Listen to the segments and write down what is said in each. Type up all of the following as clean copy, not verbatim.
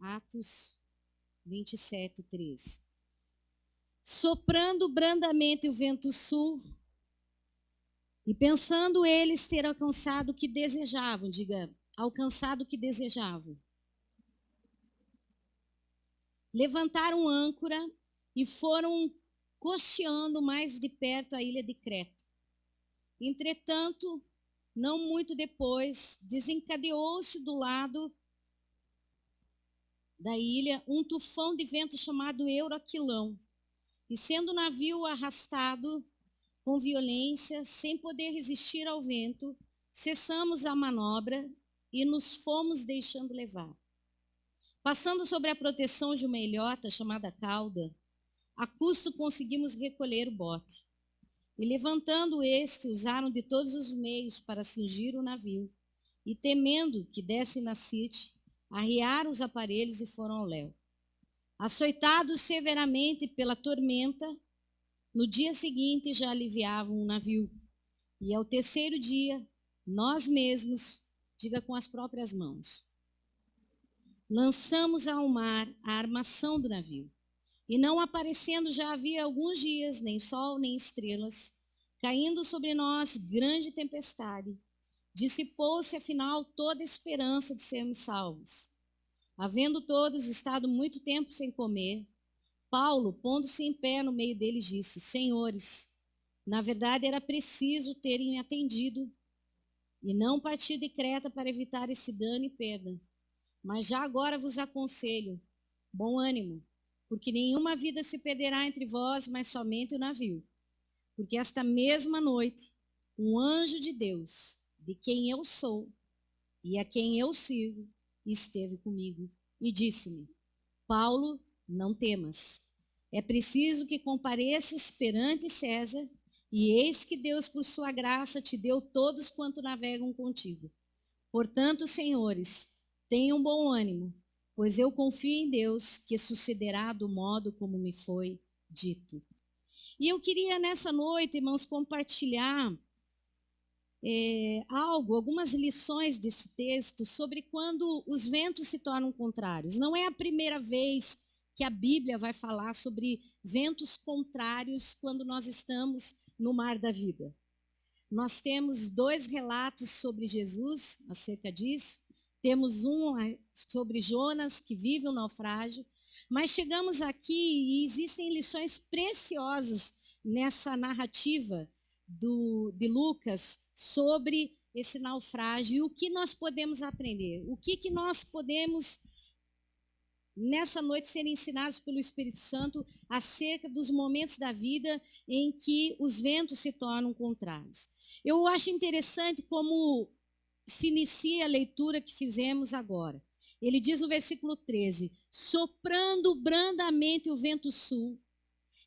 Atos 27, 13. Soprando brandamente o vento sul, e pensando eles ter alcançado o que desejavam, diga, alcançado o que desejavam, levantaram âncora e foram costeando mais de perto a ilha de Creta. Entretanto, não muito depois, desencadeou-se do lado da ilha um tufão de vento chamado Euraquilão, e sendo o navio arrastado com violência, sem poder resistir ao vento, cessamos a manobra e nos fomos deixando levar. Passando sobre a proteção de uma ilhota chamada Cauda, a custo conseguimos recolher o bote. E levantando este, usaram de todos os meios para cingir o navio, e temendo que dessem na Sirte, arriaram os aparelhos e foram ao léu. Açoitados severamente pela tormenta, no dia seguinte já aliviavam o navio. E ao terceiro dia, nós mesmos, diga com as próprias mãos, lançamos ao mar a armação do navio. E não aparecendo já havia alguns dias, nem sol, nem estrelas, caindo sobre nós grande tempestade, dissipou-se afinal toda a esperança de sermos salvos. Havendo todos estado muito tempo sem comer, Paulo, pondo-se em pé no meio deles, disse: Senhores, na verdade era preciso terem me atendido e não partir de Creta para evitar esse dano e perda. Mas já agora vos aconselho, bom ânimo, porque nenhuma vida se perderá entre vós, mas somente o navio. Porque esta mesma noite, um anjo de Deus, de quem eu sou e a quem eu sirvo, esteve comigo e disse-me: Paulo, não temas. É preciso que compareças perante César, e eis que Deus, por sua graça, te deu todos quanto navegam contigo. Portanto, senhores, tenham bom ânimo, pois eu confio em Deus que sucederá do modo como me foi dito. E eu queria nessa noite, irmãos, compartilhar algumas lições desse texto sobre quando os ventos se tornam contrários. Não é a primeira vez que a Bíblia vai falar sobre ventos contrários quando nós estamos no mar da vida. Nós temos 2 relatos sobre Jesus acerca disso. Temos um sobre Jonas, que vive um naufrágio. Mas chegamos aqui e existem lições preciosas nessa narrativa de Lucas sobre esse naufrágio. E o que nós podemos aprender? O que nós podemos, nessa noite, ser ensinados pelo Espírito Santo acerca dos momentos da vida em que os ventos se tornam contrários? Eu acho interessante como se inicia a leitura que fizemos agora. Ele diz no versículo 13: soprando brandamente o vento sul,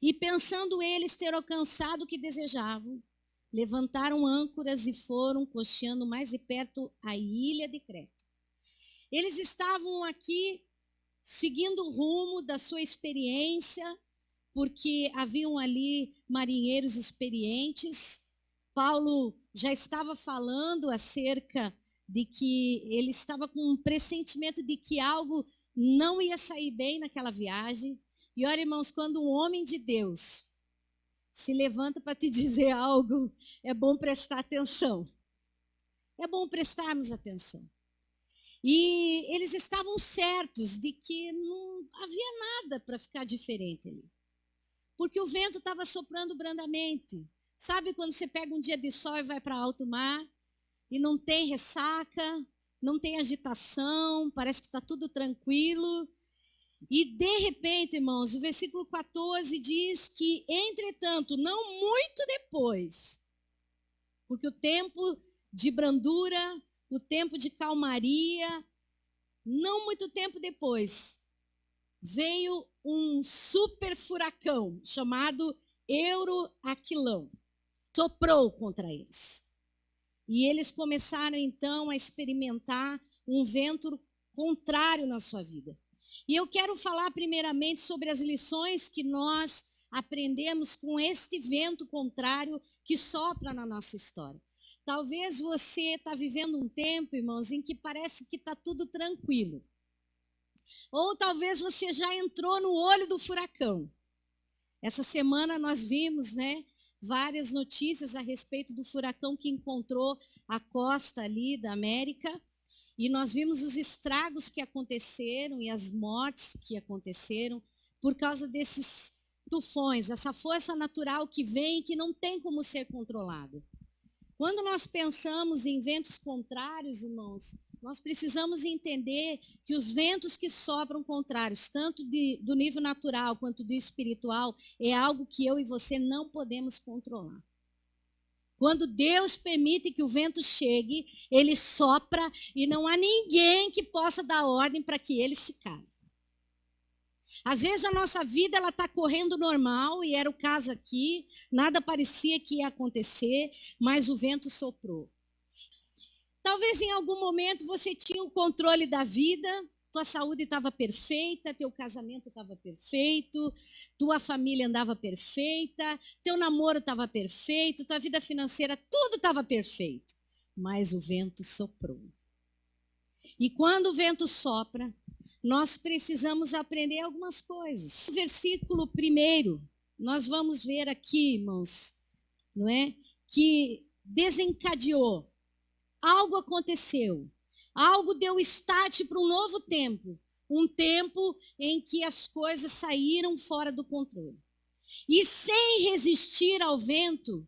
e pensando eles ter alcançado o que desejavam, levantaram âncoras e foram costeando mais de perto a ilha de Creta. Eles estavam aqui seguindo o rumo da sua experiência, porque haviam ali marinheiros experientes. Paulo já estava falando acerca de que ele estava com um pressentimento de que algo não ia sair bem naquela viagem. E olha, irmãos, quando um homem de Deus se levanta para te dizer algo, é bom prestar atenção. É bom prestarmos atenção. E eles estavam certos de que não havia nada para ficar diferente ali. Porque o vento estava soprando brandamente. Sabe quando você pega um dia de sol e vai para alto mar e não tem ressaca, não tem agitação, parece que está tudo tranquilo. E de repente, irmãos, o versículo 14 diz que, entretanto, não muito depois, porque o tempo de brandura, o tempo de calmaria, não muito tempo depois, veio um super furacão chamado Euraquilão. Soprou contra eles. E eles começaram então a experimentar um vento contrário na sua vida. E eu quero falar primeiramente sobre as lições que nós aprendemos com este vento contrário que sopra na nossa história. Talvez você está vivendo um tempo, irmãos, em que parece que está tudo tranquilo. Ou talvez você já entrou no olho do furacão. Essa semana nós vimos, né, várias notícias a respeito do furacão que encontrou a costa ali da América. E nós vimos os estragos que aconteceram e as mortes que aconteceram por causa desses tufões, essa força natural que vem e que não tem como ser controlada. Quando nós pensamos em ventos contrários, irmãos, nós precisamos entender que os ventos que sopram contrários, tanto do nível natural quanto do espiritual, é algo que eu e você não podemos controlar. Quando Deus permite que o vento chegue, ele sopra e não há ninguém que possa dar ordem para que ele se cale. Às vezes a nossa vida ela está correndo normal, e era o caso aqui, nada parecia que ia acontecer, mas o vento soprou. Talvez em algum momento você tinha o controle da vida, tua saúde estava perfeita, teu casamento estava perfeito, tua família andava perfeita, teu namoro estava perfeito, tua vida financeira, tudo estava perfeito. Mas o vento soprou. E quando o vento sopra, nós precisamos aprender algumas coisas. No versículo 1, nós vamos ver aqui, irmãos, não é? Que desencadeou. Algo aconteceu, algo deu start para um novo tempo, um tempo em que as coisas saíram fora do controle. E sem resistir ao vento,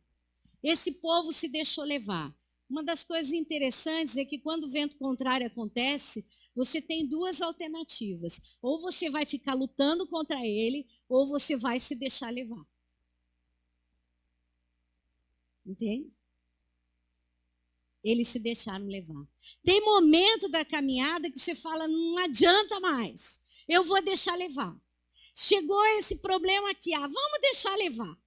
esse povo se deixou levar. Uma das coisas interessantes é que quando o vento contrário acontece, você tem duas alternativas. Ou você vai ficar lutando contra ele, ou você vai se deixar levar. Entende? Eles se deixaram levar. Tem momento da caminhada que você fala, não adianta mais, eu vou deixar levar. Chegou esse problema aqui, vamos deixar levar.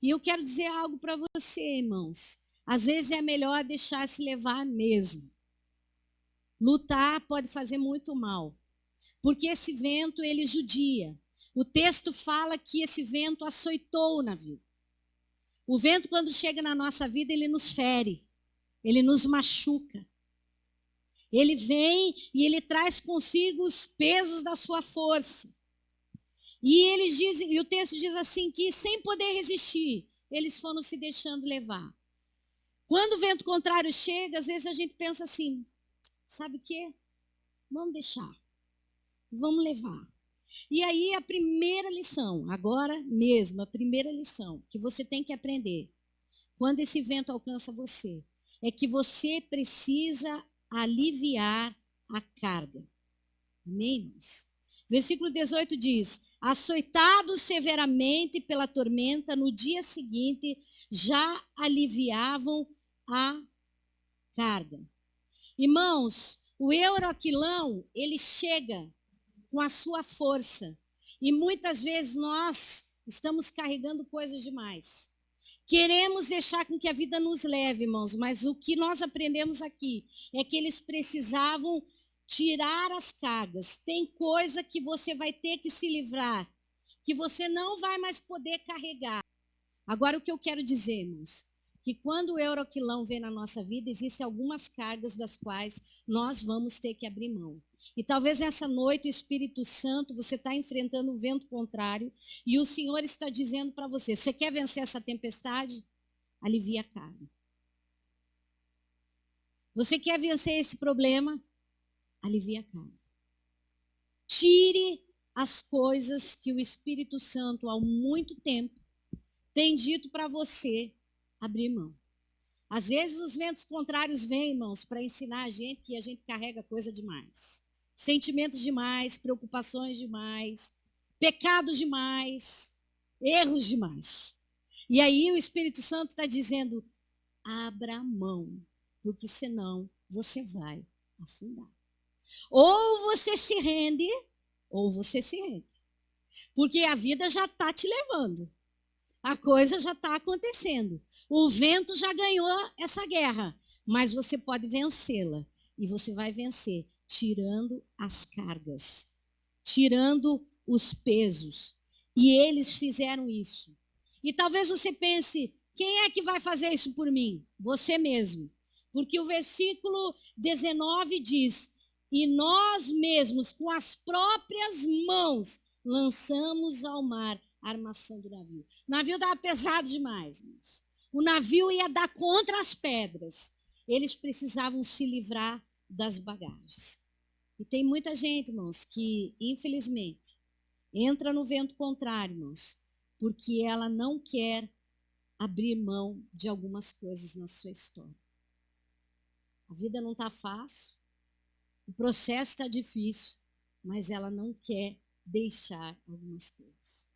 E eu quero dizer algo para você, irmãos. Às vezes é melhor deixar se levar mesmo. Lutar pode fazer muito mal, porque esse vento, ele judia. O texto fala que esse vento açoitou o navio. O vento, quando chega na nossa vida, ele nos fere, ele nos machuca. Ele vem e ele traz consigo os pesos da sua força. E o texto diz assim, que sem poder resistir, eles foram se deixando levar. Quando o vento contrário chega, às vezes a gente pensa assim, sabe o quê? Vamos deixar, vamos levar. E aí a primeira lição, agora mesmo, a primeira lição que você tem que aprender, quando esse vento alcança você, é que você precisa aliviar a carga. Amém, irmãos? Versículo 18 diz, açoitados severamente pela tormenta, no dia seguinte já aliviavam a carga. Irmãos, o euroquilão, ele chega com a sua força. E muitas vezes nós estamos carregando coisas demais. Queremos deixar com que a vida nos leve, irmãos, mas o que nós aprendemos aqui é que eles precisavam tirar as cargas. Tem coisa que você vai ter que se livrar, que você não vai mais poder carregar. Agora, o que eu quero dizer, irmãos, que quando o euroquilão vem na nossa vida, existem algumas cargas das quais nós vamos ter que abrir mão. E talvez essa noite o Espírito Santo, você está enfrentando um vento contrário e o Senhor está dizendo para você, você quer vencer essa tempestade? Alivia a carga. Você quer vencer esse problema? Alivia a carga. Tire as coisas que o Espírito Santo há muito tempo tem dito para você abrir mão. Às vezes os ventos contrários vêm, irmãos, para ensinar a gente que a gente carrega coisa demais. Sentimentos demais, preocupações demais, pecados demais, erros demais. E aí o Espírito Santo está dizendo, abra mão, porque senão você vai afundar. Ou você se rende, ou você se rende. Porque a vida já está te levando. A coisa já está acontecendo. O vento já ganhou essa guerra, mas você pode vencê-la. E você vai vencer tirando as cargas, tirando os pesos. E eles fizeram isso. E talvez você pense, quem é que vai fazer isso por mim? Você mesmo. Porque o versículo 19 diz, e nós mesmos, com as próprias mãos, lançamos ao mar a armação do navio. O navio estava pesado demais, irmãos. O navio ia dar contra as pedras. Eles precisavam se livrar das bagagens. E tem muita gente, irmãos, que, infelizmente, entra no vento contrário, irmãos, porque ela não quer abrir mão de algumas coisas na sua história. A vida não está fácil, o processo está difícil, mas ela não quer deixar algumas coisas.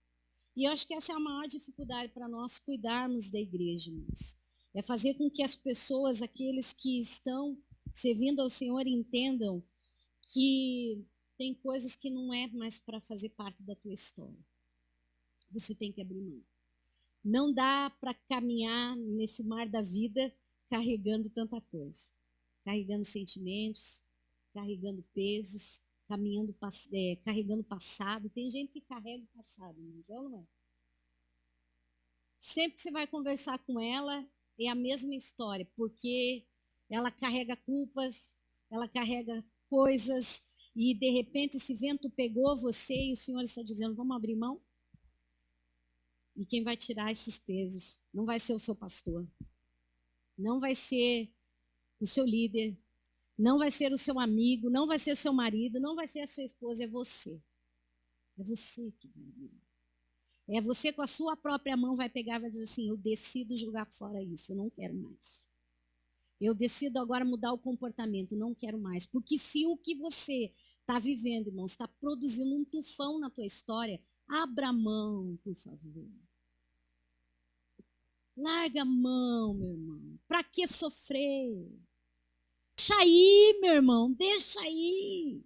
E eu acho que essa é a maior dificuldade para nós cuidarmos da igreja, irmãos. É fazer com que as pessoas, aqueles que estão servindo ao Senhor, entendam que tem coisas que não é mais para fazer parte da tua história. Você tem que abrir mão. Não dá para caminhar nesse mar da vida carregando tanta coisa. Carregando sentimentos, carregando pesos, carregando passado. Tem gente que carrega o passado, mas é ou não é? Sempre que você vai conversar com ela, é a mesma história, porque ela carrega culpas, ela carrega coisas, e de repente esse vento pegou você e o Senhor está dizendo, vamos abrir mão? E quem vai tirar esses pesos não vai ser o seu pastor, não vai ser o seu líder, não vai ser o seu amigo, não vai ser o seu marido, não vai ser a sua esposa, é você. É você que vai abrir mão. É você com a sua própria mão vai pegar e vai dizer assim, eu decido jogar fora isso, eu não quero mais. Eu decido agora mudar o comportamento, não quero mais. Porque se o que você está vivendo, irmãos, está produzindo um tufão na tua história, abra mão, por favor. Larga a mão, meu irmão. Para que sofrer? Deixa aí, meu irmão, deixa aí.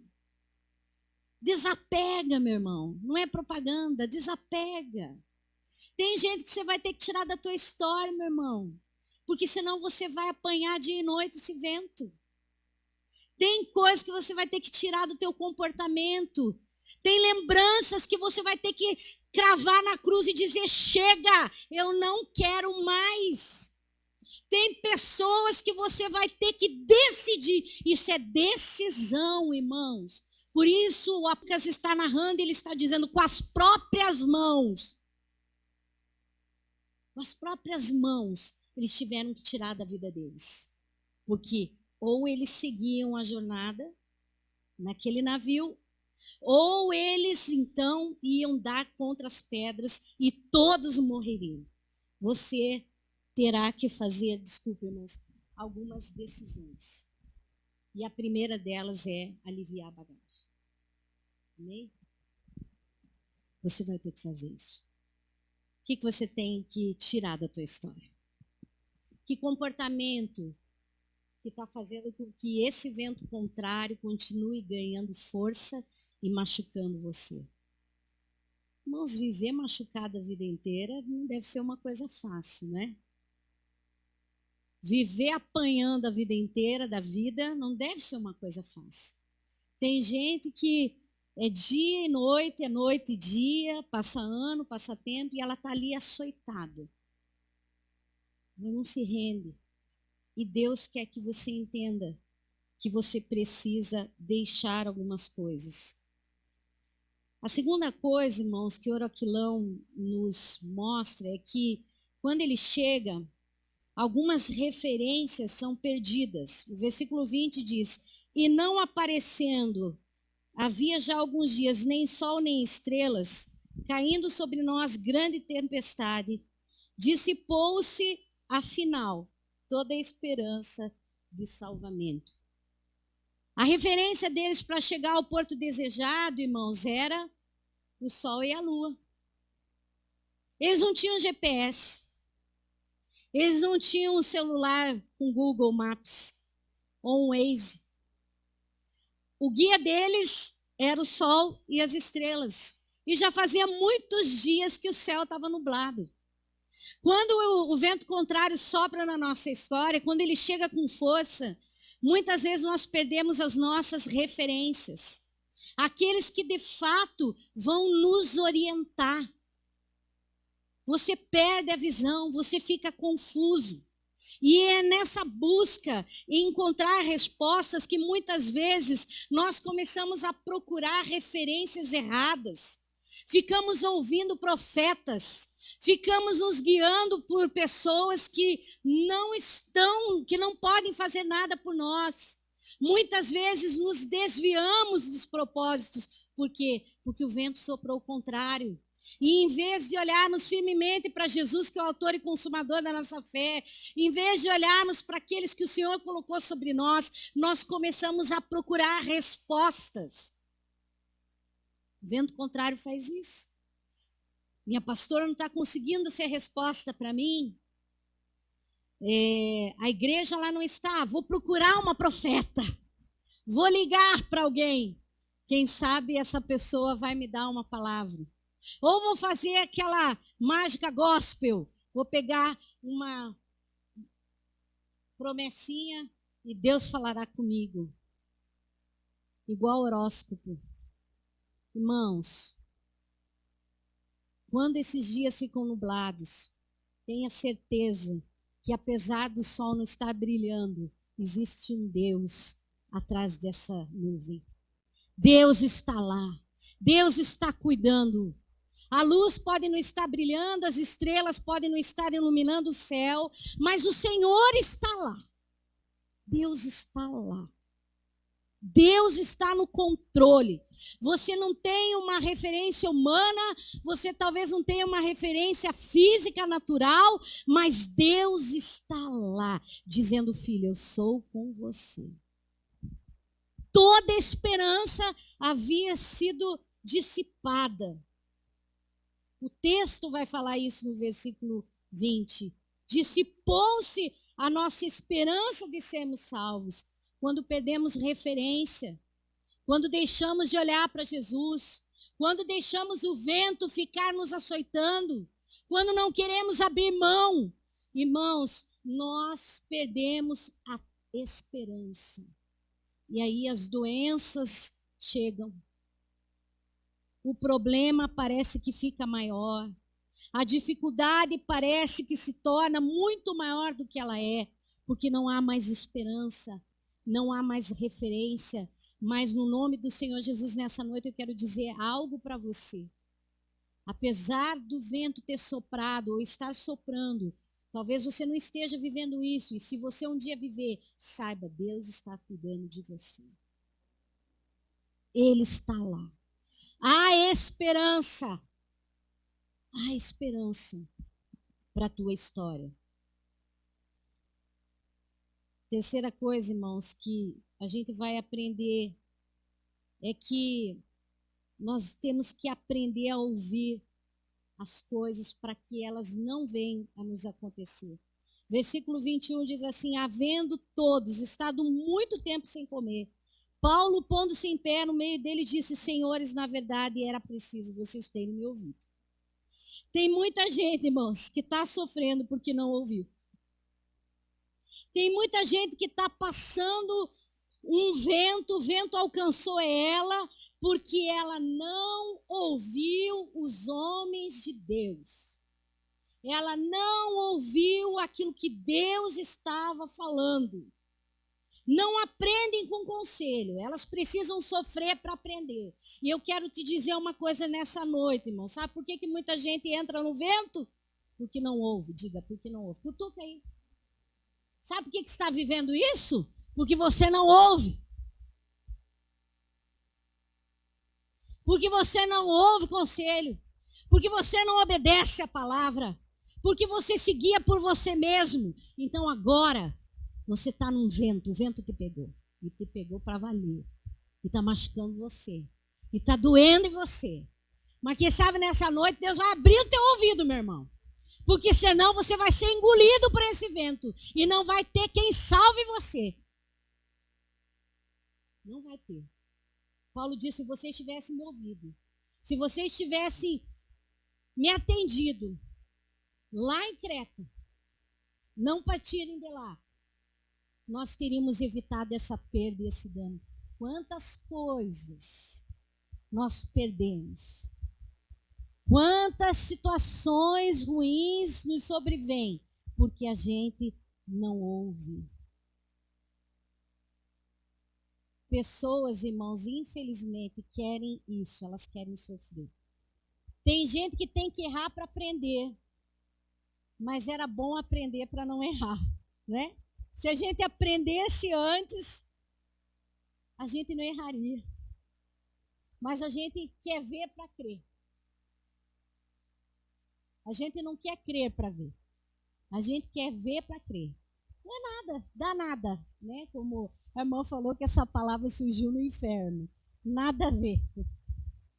Desapega, meu irmão. Não é propaganda, desapega. Tem gente que você vai ter que tirar da tua história, meu irmão. Porque senão você vai apanhar dia e noite esse vento. Tem coisas que você vai ter que tirar do teu comportamento. Tem lembranças que você vai ter que cravar na cruz e dizer, chega, eu não quero mais. Tem pessoas que você vai ter que decidir. Isso é decisão, irmãos. Por isso o Apocalipse está narrando, ele está dizendo com as próprias mãos. Com as próprias mãos, eles tiveram que tirar da vida deles. Porque ou eles seguiam a jornada naquele navio, ou eles então iam dar contra as pedras e todos morreriam. Você terá que fazer, desculpe, irmãos, algumas decisões. E a primeira delas é aliviar a bagagem. Amém? Você vai ter que fazer isso. O que você tem que tirar da tua história? Que comportamento que está fazendo com que esse vento contrário continue ganhando força e machucando você? Irmãos, viver machucado a vida inteira não deve ser uma coisa fácil, né? Viver apanhando a vida inteira da vida não deve ser uma coisa fácil. Tem gente que é dia e noite, é noite e dia, passa ano, passa tempo, e ela está ali açoitada. Ela não se rende. E Deus quer que você entenda que você precisa deixar algumas coisas. A segunda coisa, irmãos, que Oroquilão nos mostra é que quando ele chega, algumas referências são perdidas. O versículo 20 diz, e não aparecendo, havia já alguns dias, nem sol nem estrelas, caindo sobre nós grande tempestade, dissipou-se, afinal, toda a esperança de salvamento. A referência deles para chegar ao porto desejado, irmãos, era o sol e a lua. Eles não tinham GPS. Eles não tinham um celular com Google Maps ou um Waze. O guia deles era o sol e as estrelas. E já fazia muitos dias que o céu estava nublado. Quando o vento contrário sopra na nossa história, quando ele chega com força, muitas vezes nós perdemos as nossas referências. Aqueles que de fato vão nos orientar. Você perde a visão, você fica confuso. E é nessa busca em encontrar respostas que muitas vezes nós começamos a procurar referências erradas. Ficamos ouvindo profetas, ficamos nos guiando por pessoas que não podem fazer nada por nós. Muitas vezes nos desviamos dos propósitos. Por quê? Porque o vento soprou o contrário. E em vez de olharmos firmemente para Jesus, que é o autor e consumador da nossa fé, em vez de olharmos para aqueles que o Senhor colocou sobre nós, nós começamos a procurar respostas. O vento contrário faz isso. Minha pastora não está conseguindo ser resposta para mim. A igreja lá não está. Vou procurar uma profeta. Vou ligar para alguém. Quem sabe essa pessoa vai me dar uma palavra. Ou vou fazer aquela mágica gospel. Vou pegar uma promessinha e Deus falará comigo. Igual horóscopo. Irmãos, quando esses dias ficam nublados, tenha certeza que apesar do sol não estar brilhando, existe um Deus atrás dessa nuvem. Deus está lá. Deus está cuidando. A luz pode não estar brilhando, as estrelas podem não estar iluminando o céu, mas o Senhor está lá. Deus está lá. Deus está no controle. Você não tem uma referência humana, você talvez não tenha uma referência física, natural, mas Deus está lá, dizendo: filho, eu sou com você. Toda esperança havia sido dissipada. O texto vai falar isso no versículo 20. Dissipou-se a nossa esperança de sermos salvos. Quando perdemos referência, quando deixamos de olhar para Jesus, quando deixamos o vento ficar nos açoitando, quando não queremos abrir mão, irmãos, nós perdemos a esperança. E aí as doenças chegam. O problema parece que fica maior. A dificuldade parece que se torna muito maior do que ela é, porque não há mais esperança. Não há mais referência, mas no nome do Senhor Jesus, nessa noite eu quero dizer algo para você. Apesar do vento ter soprado ou estar soprando, talvez você não esteja vivendo isso, e se você um dia viver, saiba, Deus está cuidando de você. Ele está lá. Há esperança para a tua história. Terceira coisa, irmãos, que a gente vai aprender é que nós temos que aprender a ouvir as coisas para que elas não venham a nos acontecer. Versículo 21 diz assim: havendo todos estado muito tempo sem comer, Paulo, pondo-se em pé no meio deles, disse: senhores, na verdade era preciso vocês terem me ouvido. Tem muita gente, irmãos, que está sofrendo porque não ouviu. Tem muita gente que está passando um vento, o vento alcançou ela, porque ela não ouviu os homens de Deus. Ela não ouviu aquilo que Deus estava falando. Não aprendem com conselho, elas precisam sofrer para aprender. E eu quero te dizer uma coisa nessa noite, irmão. Sabe por que muita gente entra no vento? Porque não ouve. Diga, porque não ouve. Cutuca aí. Sabe por que está vivendo isso? Porque você não ouve. Porque você não ouve conselho. Porque você não obedece a palavra. Porque você se guia por você mesmo. Então agora você está num vento, o vento te pegou. E te pegou para valer. E está machucando você. E está doendo em você. Mas quem sabe nessa noite Deus vai abrir o teu ouvido, meu irmão. Porque senão você vai ser engolido por esse vento. E não vai ter quem salve você. Não vai ter. Paulo disse: se vocês tivessem me ouvido, se vocês tivessem me atendido lá em Creta, não partirem de lá, nós teríamos evitado essa perda e esse dano. Quantas coisas nós perdemos. Quantas situações ruins nos sobrevêm, porque a gente não ouve. Pessoas, irmãos, infelizmente querem isso, elas querem sofrer. Tem gente que tem que errar para aprender, mas era bom aprender para não errar, né? Se a gente aprendesse antes, a gente não erraria. Mas a gente quer ver para crer. A gente não quer crer para ver. A gente quer ver para crer. Não é nada, dá nada, né? Como a irmã falou que essa palavra surgiu no inferno. Nada a ver.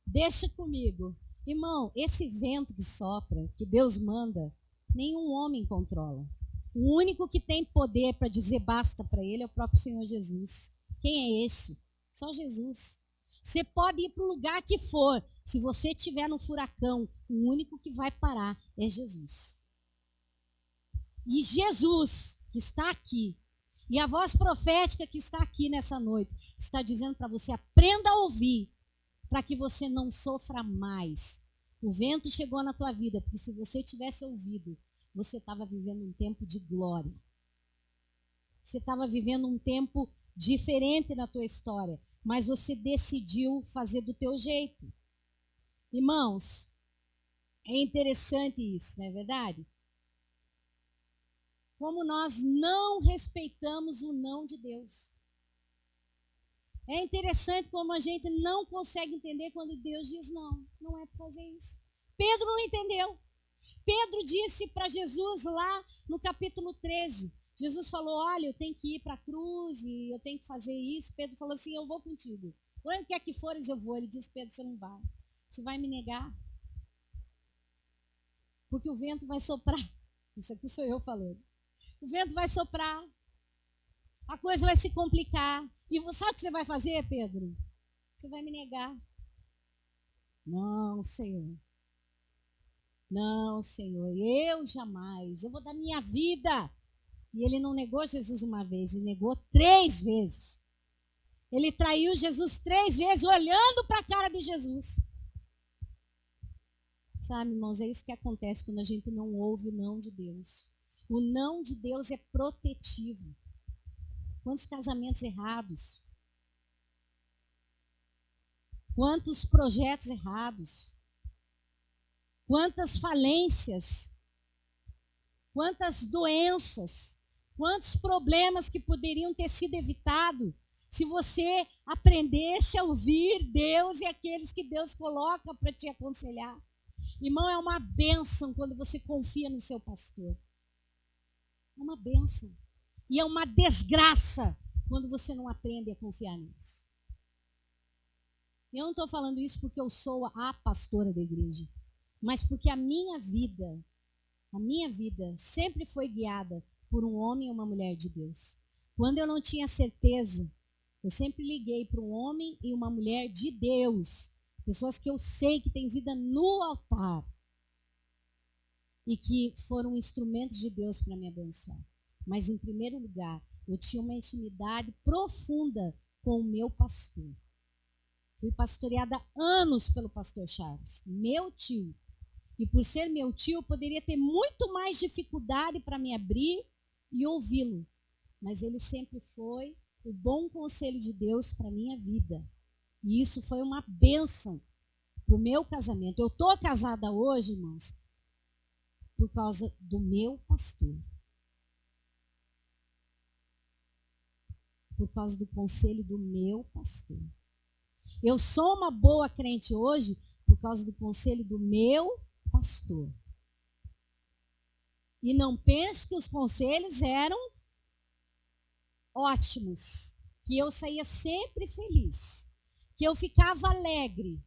Deixa comigo. Irmão, esse vento que sopra, que Deus manda, nenhum homem controla. O único que tem poder para dizer basta para ele é o próprio Senhor Jesus. Quem é esse? Só Jesus. Você pode ir para o lugar que for. Se você estiver no furacão, o único que vai parar é Jesus. E Jesus, que está aqui, e a voz profética que está aqui nessa noite, está dizendo para você, aprenda a ouvir, para que você não sofra mais. O vento chegou na tua vida, porque se você tivesse ouvido, você estava vivendo um tempo de glória. Você estava vivendo um tempo diferente na tua história, mas você decidiu fazer do teu jeito. Irmãos, é interessante isso, não é verdade? Como nós não respeitamos o não de Deus. É interessante como a gente não consegue entender quando Deus diz não. Não é para fazer isso. Pedro não entendeu. Pedro disse para Jesus lá no capítulo 13. Jesus falou, olha, eu tenho que ir para a cruz e eu tenho que fazer isso. Pedro falou assim, eu vou contigo. Onde quer que fores, eu vou. Ele disse, Pedro, você não vai. Você vai me negar. Porque o vento vai soprar. Isso aqui sou eu falando. O vento vai soprar. A coisa vai se complicar. E sabe o que você vai fazer, Pedro? Você vai me negar. Não, Senhor. Não, Senhor. Eu jamais. Eu vou dar minha vida. E ele não negou Jesus uma vez. Ele negou 3 vezes. Ele traiu Jesus 3 vezes, olhando para a cara de Jesus. Sabe, irmãos, é isso que acontece quando a gente não ouve o não de Deus. O não de Deus é protetivo. Quantos casamentos errados? Quantos projetos errados? Quantas falências? Quantas doenças? Quantos problemas que poderiam ter sido evitados se você aprendesse a ouvir Deus e aqueles que Deus coloca para te aconselhar? Irmão, é uma bênção quando você confia no seu pastor. É uma bênção. E é uma desgraça quando você não aprende a confiar nisso. Eu não estou falando isso porque eu sou a pastora da igreja, mas porque a minha vida sempre foi guiada por um homem e uma mulher de Deus. Quando eu não tinha certeza, eu sempre liguei para um homem e uma mulher de Deus. Pessoas que eu sei que têm vida no altar e que foram instrumentos de Deus para me abençoar. Mas, em primeiro lugar, eu tinha uma intimidade profunda com o meu pastor. Fui pastoreada anos pelo pastor Charles, meu tio. E por ser meu tio, eu poderia ter muito mais dificuldade para me abrir e ouvi-lo. Mas ele sempre foi o bom conselho de Deus para a minha vida. E isso foi uma bênção para o meu casamento. Eu estou casada hoje, irmãos, por causa do meu pastor. Por causa do conselho do meu pastor. Eu sou uma boa crente hoje por causa do conselho do meu pastor. E não pense que os conselhos eram ótimos, que eu saía sempre feliz, que eu ficava alegre,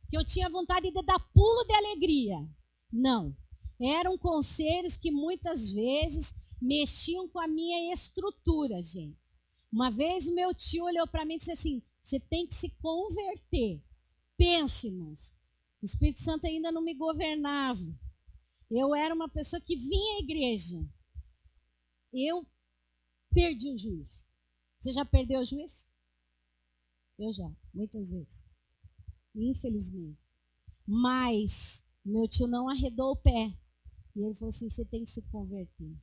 que eu tinha vontade de dar pulo de alegria. Não. Eram conselhos que muitas vezes mexiam com a minha estrutura, gente. Uma vez o meu tio olhou para mim e disse assim, você tem que se converter. Pense, irmãos. O Espírito Santo ainda não me governava. Eu era uma pessoa que vinha à igreja. Eu perdi o juízo. Você já perdeu o juízo? Eu já, muitas vezes. Infelizmente. Mas meu tio não arredou o pé. E ele falou assim, você tem que se converter.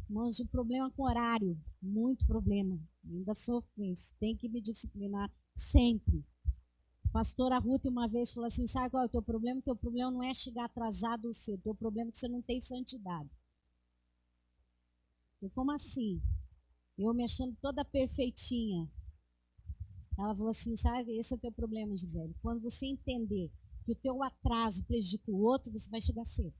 Irmãos, um problema com horário, muito problema. Ainda sofro com isso. Tem que me disciplinar sempre. A pastora Ruth uma vez falou assim, sabe qual é o teu problema? O teu problema não é chegar atrasado ou cedo. O teu problema é que você não tem santidade. Eu, como assim? Eu me achando toda perfeitinha. Ela falou assim, sabe, esse é o teu problema, Gisele. Quando você entender que o teu atraso prejudica o outro, você vai chegar cedo.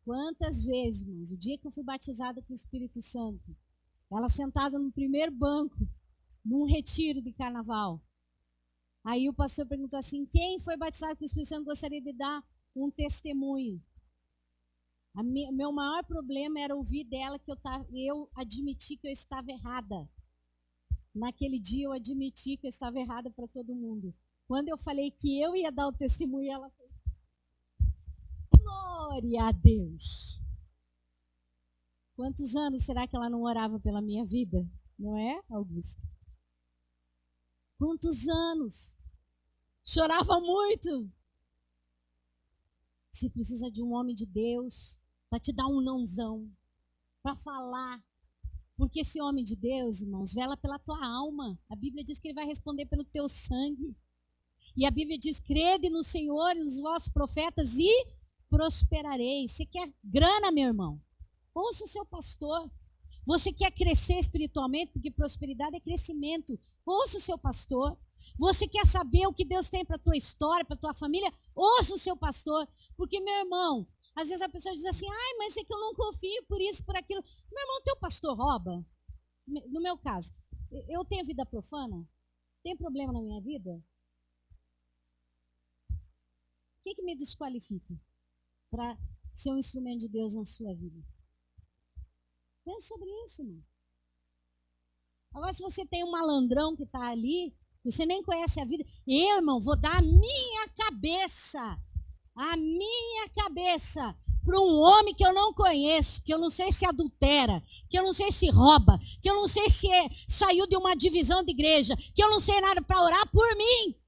Quantas vezes, irmãos, o dia que eu fui batizada com o Espírito Santo, ela sentada no primeiro banco, num retiro de carnaval. Aí o pastor perguntou assim, quem foi batizado com o Espírito Santo gostaria de dar um testemunho? Meu maior problema era ouvir dela que eu admiti que eu estava errada. Naquele dia eu admiti que eu estava errada para todo mundo. Quando eu falei que eu ia dar o testemunho, ela fez, glória a Deus. Quantos anos será que ela não orava pela minha vida? Não é, Augusto? Quantos anos? Chorava muito. Você precisa de um homem de Deus para te dar um nãozão, para falar. Porque esse homem de Deus, irmãos, vela pela tua alma. A Bíblia diz que ele vai responder pelo teu sangue. E a Bíblia diz, crede no Senhor e nos vossos profetas e prosperareis. Você quer grana, meu irmão? Ouça o seu pastor. Você quer crescer espiritualmente, porque prosperidade é crescimento. Ouça o seu pastor. Você quer saber o que Deus tem para a tua história, para a tua família? Ouça o seu pastor. Porque, meu irmão, às vezes a pessoa diz assim, ai, mas é que eu não confio por isso, por aquilo. Meu irmão, teu pastor rouba? No meu caso, eu tenho vida profana? Tem problema na minha vida? O que me desqualifica para ser um instrumento de Deus na sua vida? Pensa sobre isso, irmão. Agora, se você tem um malandrão que está ali, você nem conhece a vida, eu, irmão, vou dar a minha cabeça para um homem que eu não conheço, que eu não sei se adultera, que eu não sei se rouba, que eu não sei se saiu de uma divisão de igreja, que eu não sei nada para orar por mim,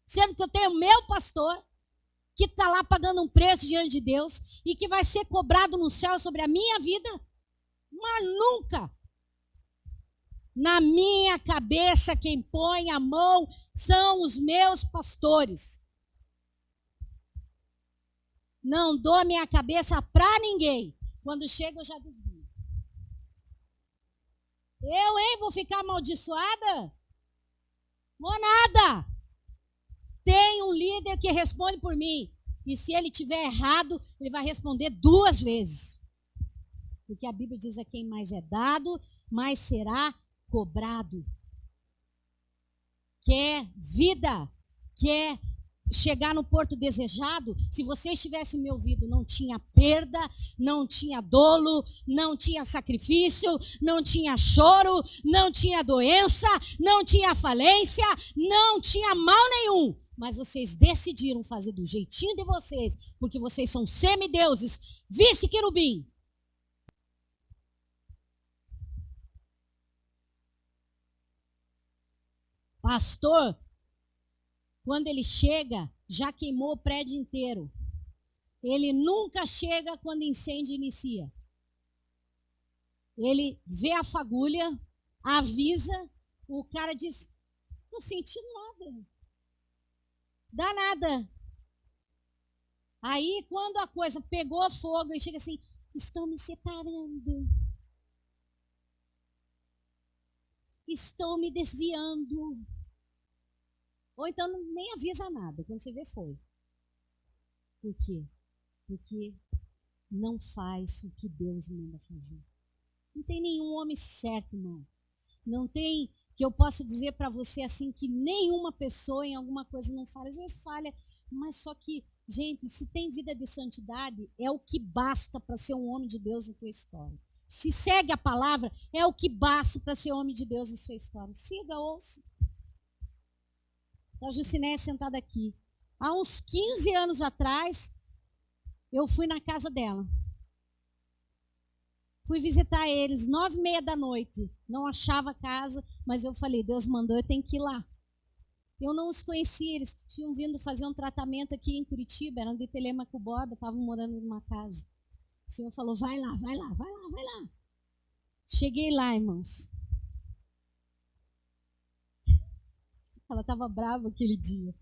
sendo que eu tenho meu pastor, que está lá pagando um preço diante de Deus e que vai ser cobrado no céu sobre a minha vida. Mas nunca. Na minha cabeça, quem põe a mão são os meus pastores. Não dou minha cabeça para ninguém. Quando chega, eu já desvio. Eu, vou ficar amaldiçoada? Vou nada. Tem um líder que responde por mim. E se ele tiver errado, ele vai responder 2 vezes. Porque a Bíblia diz a quem mais é dado, mais será cobrado. Quer vida? Quer chegar no porto desejado? Se vocês tivessem me ouvido, não tinha perda, não tinha dolo, não tinha sacrifício, não tinha choro, não tinha doença, não tinha falência, não tinha mal nenhum. Mas vocês decidiram fazer do jeitinho de vocês, porque vocês são semideuses, vice-querubim. Pastor, quando ele chega, já queimou o prédio inteiro. Ele nunca chega quando incêndio inicia. Ele vê a fagulha, avisa, o cara diz, não estou sentindo nada. Dá nada. Aí, quando a coisa pegou fogo, ele chega assim, estou me separando. Estou me desviando. Ou então nem avisa nada, quando você vê foi. Por quê? Porque não faz o que Deus manda fazer. Não tem nenhum homem certo, irmão. Não tem que eu possa dizer para você assim que nenhuma pessoa em alguma coisa não falha. Às vezes falha, mas só que, gente, se tem vida de santidade, é o que basta para ser um homem de Deus na tua história. Se segue a palavra, é o que basta para ser homem de Deus em sua história. Siga, ouça. A Jucinéia sentada aqui. Há uns 15 anos atrás, eu fui na casa dela. Fui visitar eles, 9h30 da noite. Não achava a casa, mas eu falei, Deus mandou, eu tenho que ir lá. Eu não os conhecia, eles tinham vindo fazer um tratamento aqui em Curitiba, eram de Telêmaco Borba, estavam morando numa casa. O Senhor falou, vai lá, vai lá, vai lá, vai lá. Cheguei lá, irmãos. Ela estava brava aquele dia.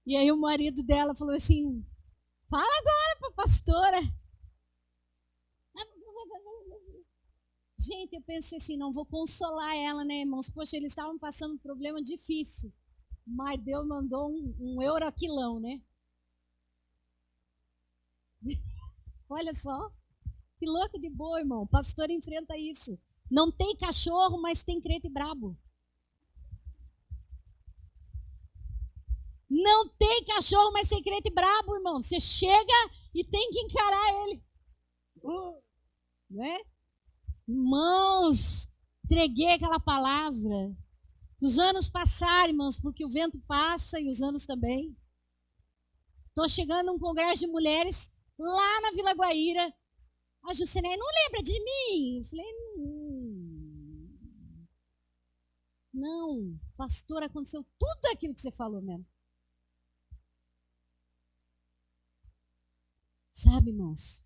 E aí o marido dela falou assim, fala agora para a pastora. Gente, eu pensei assim, não vou consolar ela, né, irmãos? Poxa, eles estavam passando um problema difícil. Mas Deus mandou um euroquilão, né? Olha só, que louco de boa, irmão. O pastor enfrenta isso. Não tem cachorro, mas tem crente brabo. Não tem cachorro, mas tem crente brabo, irmão. Você chega e tem que encarar ele. Né? Irmãos, entreguei aquela palavra. Os anos passaram, irmãos, porque o vento passa e os anos também. Estou chegando a um congresso de mulheres lá na Vila Guaíra. A Jucineia, não lembra de mim? Eu falei, não, pastor, aconteceu tudo aquilo que você falou mesmo. Sabe, irmãos,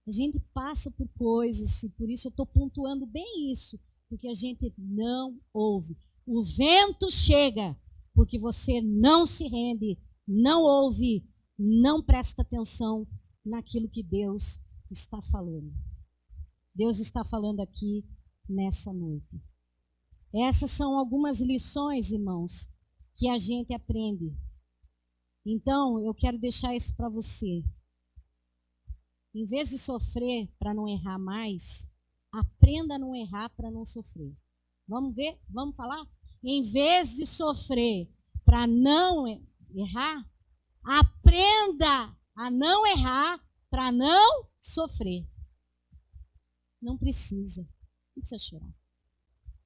a gente passa por coisas, e por isso eu estou pontuando bem isso, porque a gente não ouve. O vento chega, porque você não se rende, não ouve, não presta atenção naquilo que Deus está falando. Deus está falando aqui nessa noite. Essas são algumas lições, irmãos, que a gente aprende. Então, eu quero deixar isso para você. Em vez de sofrer para não errar mais, aprenda a não errar para não sofrer. Vamos ver? Vamos falar? Em vez de sofrer para não errar, aprenda a não errar para não sofrer. Não precisa chorar.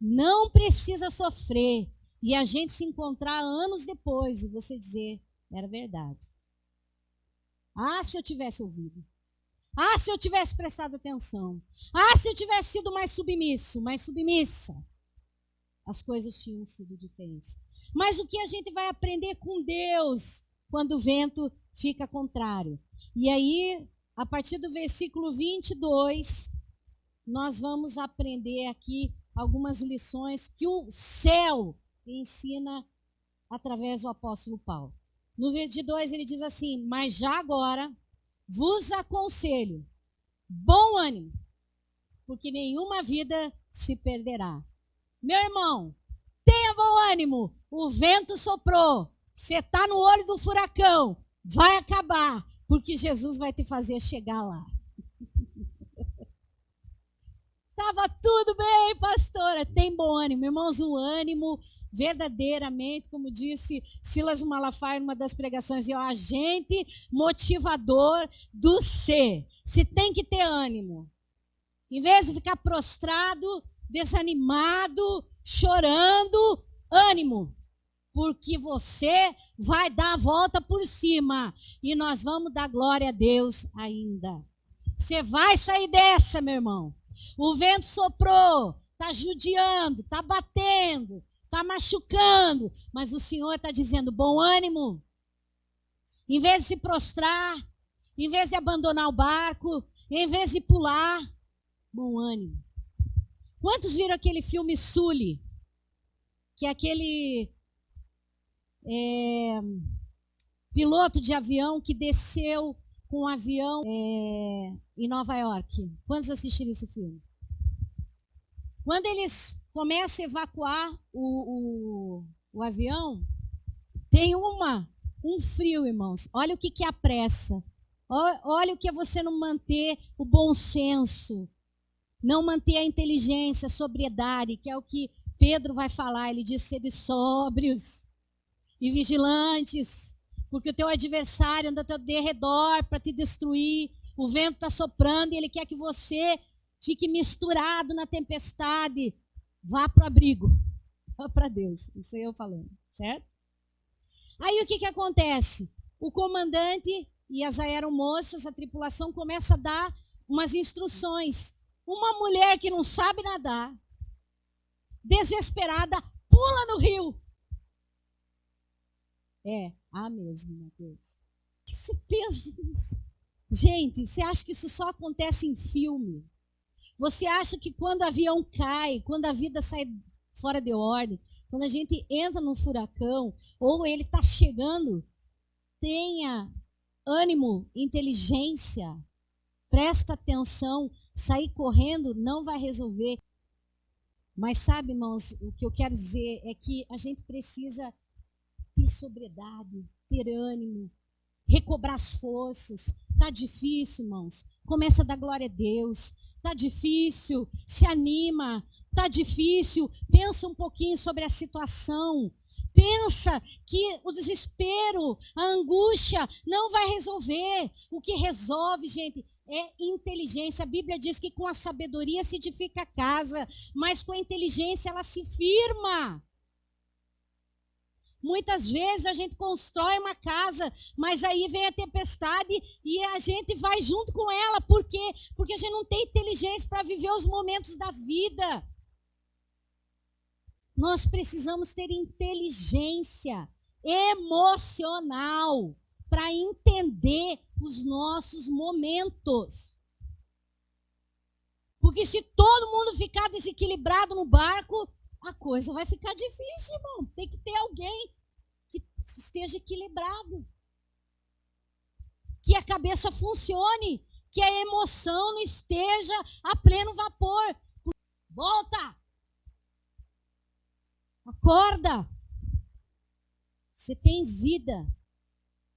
Não precisa sofrer. E a gente se encontrar anos depois e você dizer, era verdade. Ah, se eu tivesse ouvido. Ah, se eu tivesse prestado atenção. Ah, se eu tivesse sido mais submisso, mais submissa. As coisas tinham sido diferentes. Mas o que a gente vai aprender com Deus quando o vento fica contrário? E aí, a partir do versículo 22, nós vamos aprender aqui algumas lições que o céu ensina através do apóstolo Paulo. No 22 ele diz assim, mas já agora vos aconselho, bom ânimo, porque nenhuma vida se perderá. Meu irmão, tenha bom ânimo, o vento soprou, você está no olho do furacão, vai acabar, porque Jesus vai te fazer chegar lá. Estava tudo bem, pastora, tem bom ânimo. Irmãos, o ânimo verdadeiramente, como disse Silas Malafaia numa das pregações, é o agente motivador do ser. Se tem que ter ânimo. Em vez de ficar prostrado, desanimado, chorando, ânimo. Porque você vai dar a volta por cima e nós vamos dar glória a Deus ainda. Você vai sair dessa, meu irmão. O vento soprou, está judiando, está batendo, está machucando, mas o Senhor está dizendo, bom ânimo. Em vez de se prostrar, em vez de abandonar o barco, em vez de pular, bom ânimo. Quantos viram aquele filme Sully? Que é aquele piloto de avião que desceu com um avião em Nova York. Quantos assistiram esse filme? Quando eles começam a evacuar o avião, tem um frio, irmãos. Olha o que é a pressa. Olha o que é você não manter o bom senso, não manter a inteligência, a sobriedade, que é o que Pedro vai falar. Ele diz, sede sóbrios e vigilantes, porque o teu adversário anda ao teu derredor para te destruir. O vento está soprando e ele quer que você fique misturado na tempestade. Vá para o abrigo. Vá para Deus. Isso aí eu falando, certo? Aí o que acontece? O comandante e as aeromoças, a tripulação, começa a dar umas instruções. Uma mulher que não sabe nadar, desesperada, pula no rio. Mesmo, Mateus. Que você pensa nisso? Gente, você acha que isso só acontece em filme? Você acha que quando o avião cai, quando a vida sai fora de ordem, quando a gente entra num furacão, ou ele está chegando, tenha ânimo, inteligência, presta atenção, sair correndo não vai resolver. Mas sabe, irmãos, o que eu quero dizer é que a gente precisa ter sobriedade, ter ânimo, recobrar as forças. Tá difícil, irmãos? Começa a dar glória a Deus. Tá difícil? Se anima. Tá difícil? Pensa um pouquinho sobre a situação. Pensa que o desespero, a angústia não vai resolver. O que resolve, gente, é inteligência. A Bíblia diz que com a sabedoria se edifica a casa, mas com a inteligência ela se firma. Muitas vezes a gente constrói uma casa, mas aí vem a tempestade e a gente vai junto com ela. Por quê? Porque a gente não tem inteligência para viver os momentos da vida. Nós precisamos ter inteligência emocional para entender os nossos momentos. Porque se todo mundo ficar desequilibrado no barco, a coisa vai ficar difícil, irmão. Tem que ter alguém que esteja equilibrado. Que a cabeça funcione, que a emoção não esteja a pleno vapor. Volta! Acorda! Você tem vida.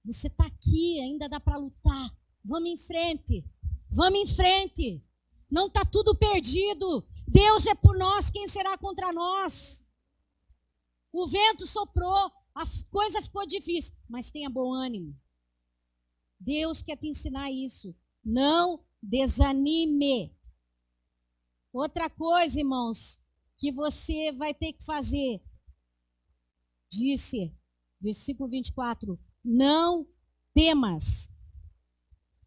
Você está aqui, ainda dá para lutar. Vamos em frente. Vamos em frente. Não está tudo perdido. Deus é por nós, quem será contra nós? O vento soprou, a coisa ficou difícil, mas tenha bom ânimo. Deus quer te ensinar isso. Não desanime. Outra coisa, irmãos, que você vai ter que fazer, disse, versículo 24, não temas.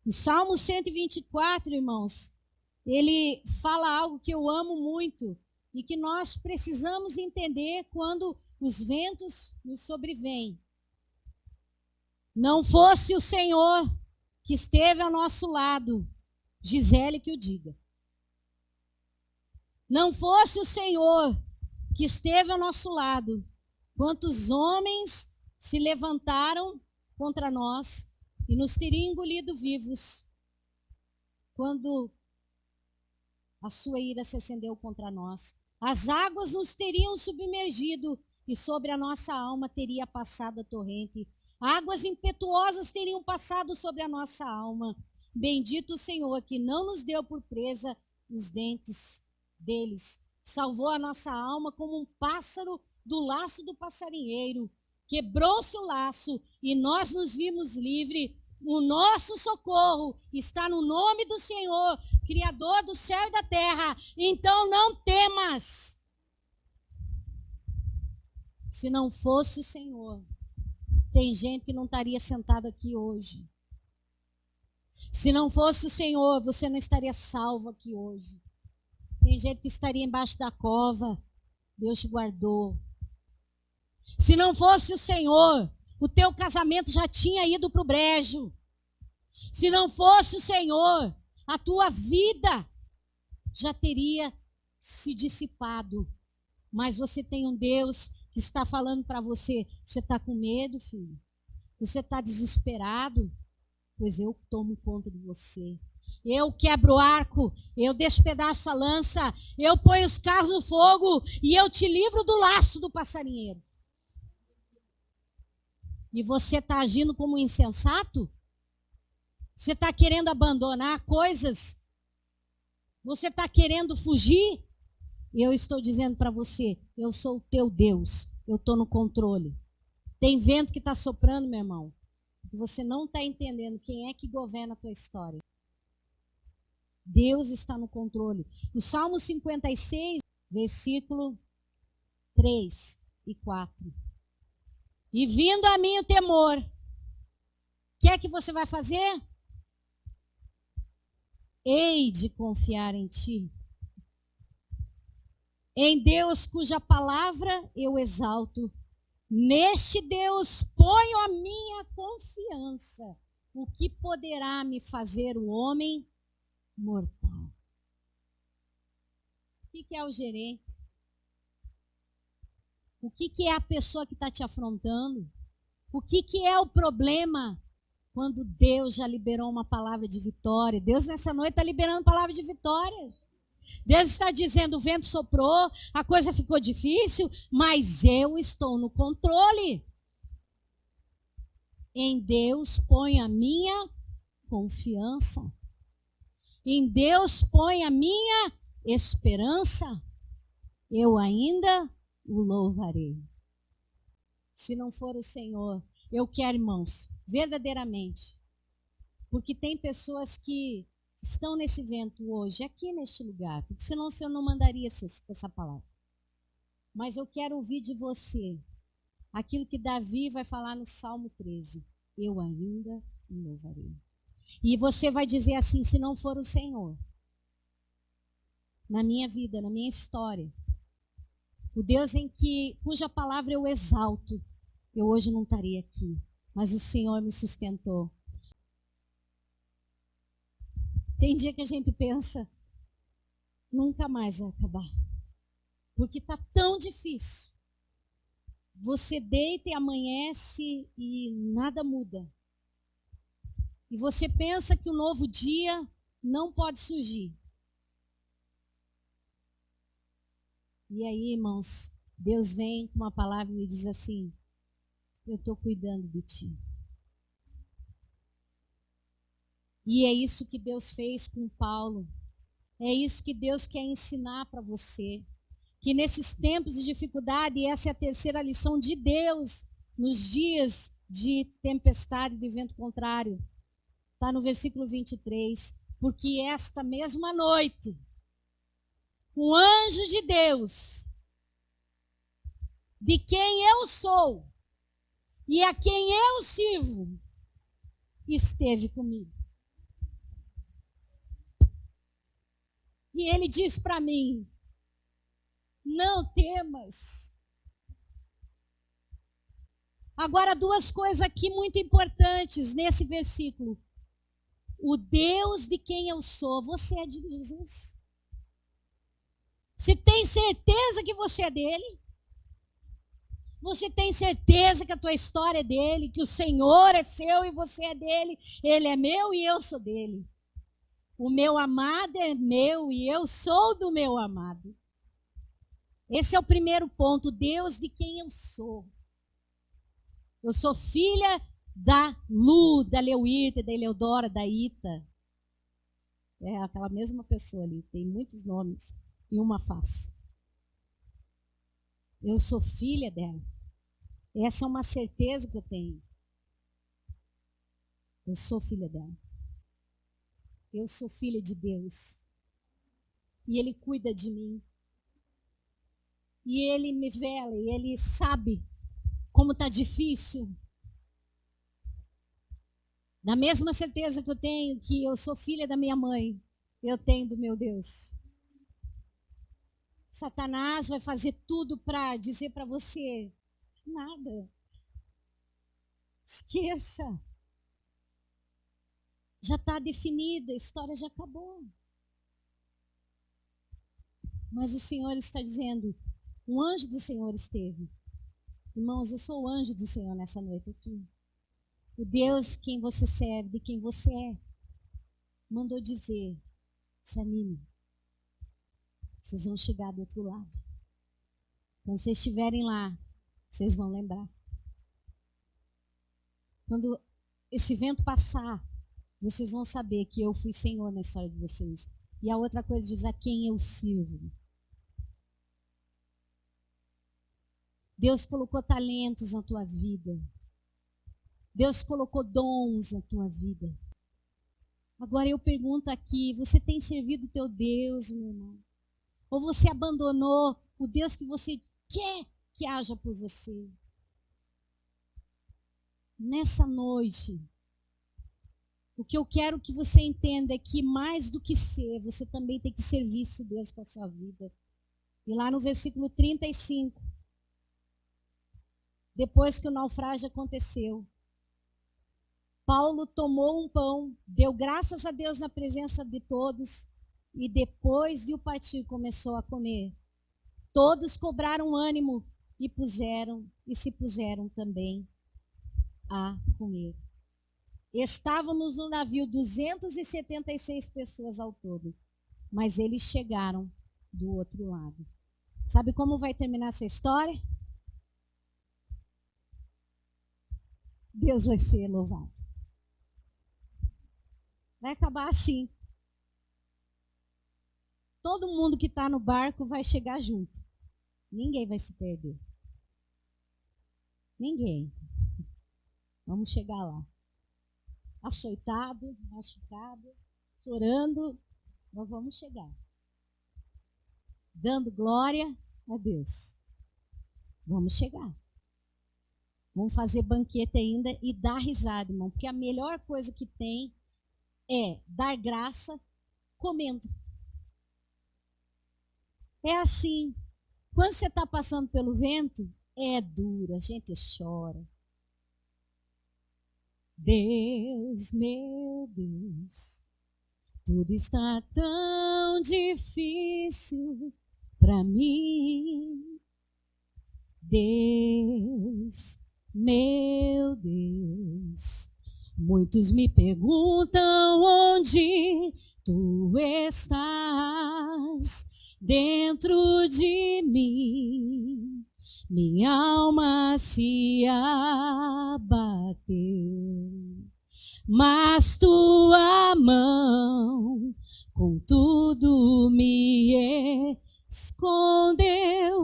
O Salmo 124, irmãos, ele fala algo que eu amo muito e que nós precisamos entender quando os ventos nos sobrevêm. Não fosse o Senhor que esteve ao nosso lado, Gisele que o diga. Não fosse o Senhor que esteve ao nosso lado, quantos homens se levantaram contra nós e nos teriam engolido vivos quando a sua ira se acendeu contra nós. As águas nos teriam submergido e sobre a nossa alma teria passado a torrente. Águas impetuosas teriam passado sobre a nossa alma. Bendito o Senhor que não nos deu por presa os dentes deles. Salvou a nossa alma como um pássaro do laço do passarinheiro. Quebrou-se o laço e nós nos vimos livres. O nosso socorro está no nome do Senhor, Criador do céu e da terra. Então não temas. Se não fosse o Senhor, tem gente que não estaria sentado aqui hoje. Se não fosse o Senhor, você não estaria salvo aqui hoje. Tem gente que estaria embaixo da cova. Deus te guardou. Se não fosse o Senhor, o teu casamento já tinha ido para o brejo. Se não fosse o Senhor, a tua vida já teria se dissipado. Mas você tem um Deus que está falando para você, você está com medo, filho? Você está desesperado? Pois eu tomo conta de você. Eu quebro o arco, eu despedaço a lança, eu ponho os carros no fogo e eu te livro do laço do passarinheiro. E você está agindo como um insensato? Você está querendo abandonar coisas? Você está querendo fugir? Eu estou dizendo para você, eu sou o teu Deus, eu estou no controle. Tem vento que está soprando, meu irmão, e você não está entendendo quem é que governa a tua história. Deus está no controle. O Salmo 56, versículo 3 e 4. E vindo a mim o temor, o que é que você vai fazer? Hei de confiar em ti. Em Deus cuja palavra eu exalto. Neste Deus ponho a minha confiança. O que poderá me fazer o homem mortal? O que é o gerente? O que é a pessoa que está te afrontando? O que é o problema? Quando Deus já liberou uma palavra de vitória. Deus nessa noite está liberando palavra de vitória. Deus está dizendo, o vento soprou, a coisa ficou difícil, mas eu estou no controle. Em Deus ponho a minha confiança. Em Deus ponho a minha esperança. Eu ainda o louvarei. Se não for o Senhor, eu quero, irmãos, verdadeiramente, porque tem pessoas que estão nesse vento hoje, aqui neste lugar, porque senão o Senhor não mandaria essa palavra. Mas eu quero ouvir de você aquilo que Davi vai falar no Salmo 13. Eu ainda o louvarei. E você vai dizer assim, se não for o Senhor, na minha vida, na minha história, o Deus cuja palavra eu exalto, eu hoje não estaria aqui, mas o Senhor me sustentou. Tem dia que a gente pensa, nunca mais vai acabar, porque está tão difícil. Você deita e amanhece e nada muda. E você pensa que o novo dia não pode surgir. E aí, irmãos, Deus vem com uma palavra e diz assim, eu estou cuidando de ti. E é isso que Deus fez com Paulo. É isso que Deus quer ensinar para você. Que nesses tempos de dificuldade, e essa é a terceira lição de Deus, nos dias de tempestade, de vento contrário. Está no versículo 23. Porque esta mesma noite, o anjo de Deus, de quem eu sou e a quem eu sirvo, esteve comigo. E ele diz para mim, não temas. Agora, duas coisas aqui muito importantes nesse versículo. O Deus de quem eu sou, você é de Jesus. Você tem certeza que você é dele? Você tem certeza que a tua história é dele, que o Senhor é seu e você é dele, ele é meu e eu sou dele. O meu amado é meu e eu sou do meu amado. Esse é o primeiro ponto, Deus de quem eu sou. Eu sou filha da Lu, da Leuíta, da Eleodora, da Ita. É aquela mesma pessoa ali, tem muitos nomes e uma face. Eu sou filha dela. Essa é uma certeza que eu tenho. Eu sou filha dela. Eu sou filha de Deus. E Ele cuida de mim. E Ele me vela, e Ele sabe como está difícil. Na mesma certeza que eu tenho que eu sou filha da minha mãe, eu tenho do meu Deus. Satanás vai fazer tudo para dizer para você, nada. Esqueça. Já está definida, a história já acabou. Mas o Senhor está dizendo, o anjo do Senhor esteve. Irmãos, eu sou o anjo do Senhor nessa noite aqui. O Deus quem você serve, de quem você é, mandou dizer, se anime. Vocês vão chegar do outro lado. Quando vocês estiverem lá, vocês vão lembrar. Quando esse vento passar, vocês vão saber que eu fui Senhor na história de vocês. E a outra coisa diz a quem eu sirvo. Deus colocou talentos na tua vida. Deus colocou dons na tua vida. Agora eu pergunto aqui, você tem servido o teu Deus, meu irmão? Ou você abandonou o Deus que você quer que haja por você? Nessa noite, o que eu quero que você entenda é que mais do que ser, você também tem que servir esse Deus com a sua vida. E lá no versículo 35, depois que o naufrágio aconteceu, Paulo tomou um pão, deu graças a Deus na presença de todos e depois de o partir começou a comer. Todos cobraram ânimo e se puseram também a comer. Estávamos no navio 276 pessoas ao todo, mas eles chegaram do outro lado. Sabe como vai terminar essa história? Deus vai ser louvado. Vai acabar assim. Todo mundo que está no barco vai chegar junto. Ninguém vai se perder. Ninguém. Vamos chegar lá. Açoitado, machucado, chorando, nós vamos chegar. Dando glória a Deus. Vamos chegar. Vamos fazer banquete ainda e dar risada, irmão. Porque a melhor coisa que tem é dar graça comendo. É assim. Quando você está passando pelo vento, é duro, a gente chora. Deus, meu Deus, tudo está tão difícil para mim. Deus, meu Deus, muitos me perguntam onde tu estás dentro de mim. Minha alma se abateu, mas tua mão contudo me escondeu.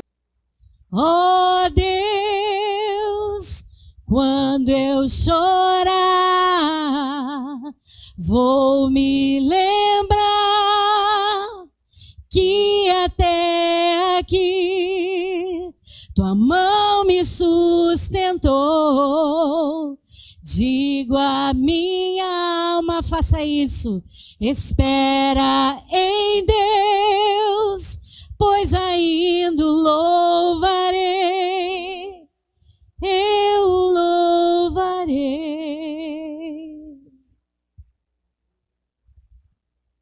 Ó Deus, quando eu chorar, vou me lembrar que até aqui tua mão me sustentou. Digo a minha alma, faça isso. Espera em Deus, pois ainda louvarei. Eu louvarei.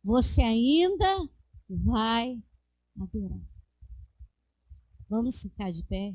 Você ainda vai adorar. Vamos ficar de pé?